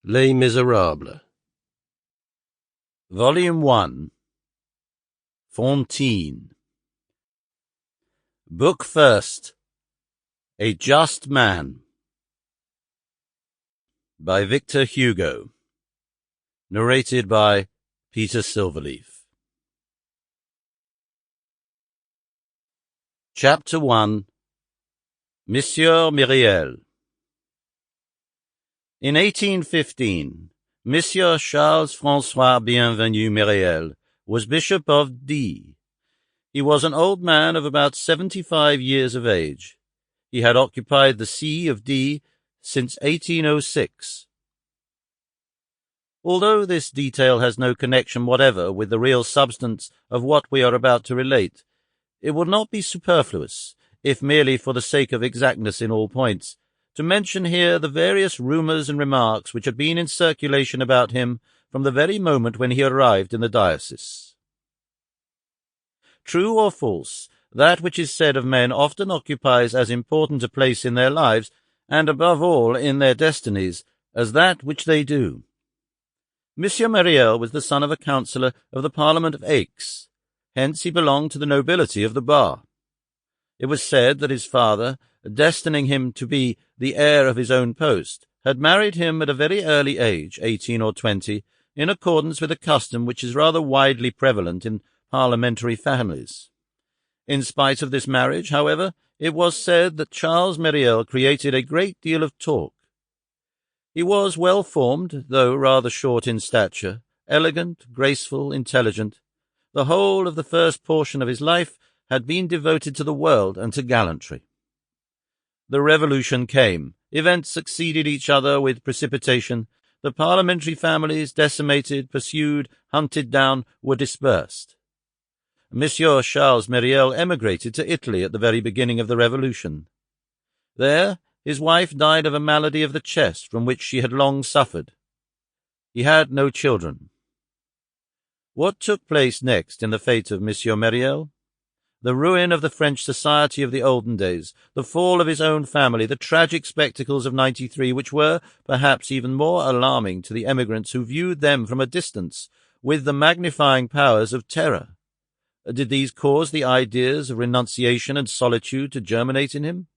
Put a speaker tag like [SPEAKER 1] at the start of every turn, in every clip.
[SPEAKER 1] Les Miserables. Volume 1. Fantine. Book First. A Just Man. By Victor Hugo. Narrated by Peter Silverleaf. Chapter 1. Monsieur Myriel. In 1815, Monsieur Charles-François Bienvenu Myriel was Bishop of D. He was an old man of about 75 years of age. He had occupied the see of D since 1806. Although this detail has no connection whatever with the real substance of what we are about to relate, it would not be superfluous, if merely for the sake of exactness in all points, to mention here the various rumours and remarks which had been in circulation about him from the very moment when he arrived in the diocese. True or false, that which is said of men often occupies as important a place in their lives, and above all in their destinies, as that which they do. Monsieur Myriel was the son of a councillor of the Parliament of Aix. Hence he belonged to the nobility of the bar. It was said that his father, destining him to be the heir of his own post, had married him at a very early age, 18 or 20, in accordance with a custom which is rather widely prevalent in parliamentary families. In spite of this marriage, however, it was said that Charles Myriel created a great deal of talk. He was well-formed, though rather short in stature, elegant, graceful, intelligent. The whole of the first portion of his life had been devoted to the world and to gallantry. The Revolution came. Events succeeded each other with precipitation. The parliamentary families, decimated, pursued, hunted down, were dispersed. Monsieur Charles Myriel emigrated to Italy at the very beginning of the Revolution. There his wife died of a malady of the chest from which she had long suffered. He had no children. What took place next in the fate of Monsieur Myriel? The ruin of the French society of the olden days, the fall of his own family, the tragic spectacles of '93, which were, perhaps, even more alarming to the emigrants who viewed them from a distance with the magnifying powers of terror. Did these cause the ideas of renunciation and solitude to germinate in him?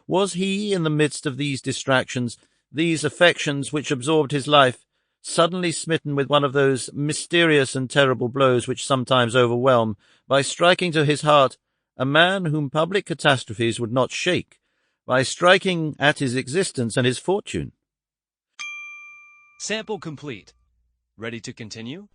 [SPEAKER 1] Was he, in the midst of these distractions, these affections which absorbed his life, suddenly smitten with one of those mysterious and terrible blows which sometimes overwhelm, by striking to his heart a man whom public catastrophes would not shake, by striking at his existence and his fortune?
[SPEAKER 2] Sample complete. Ready to continue?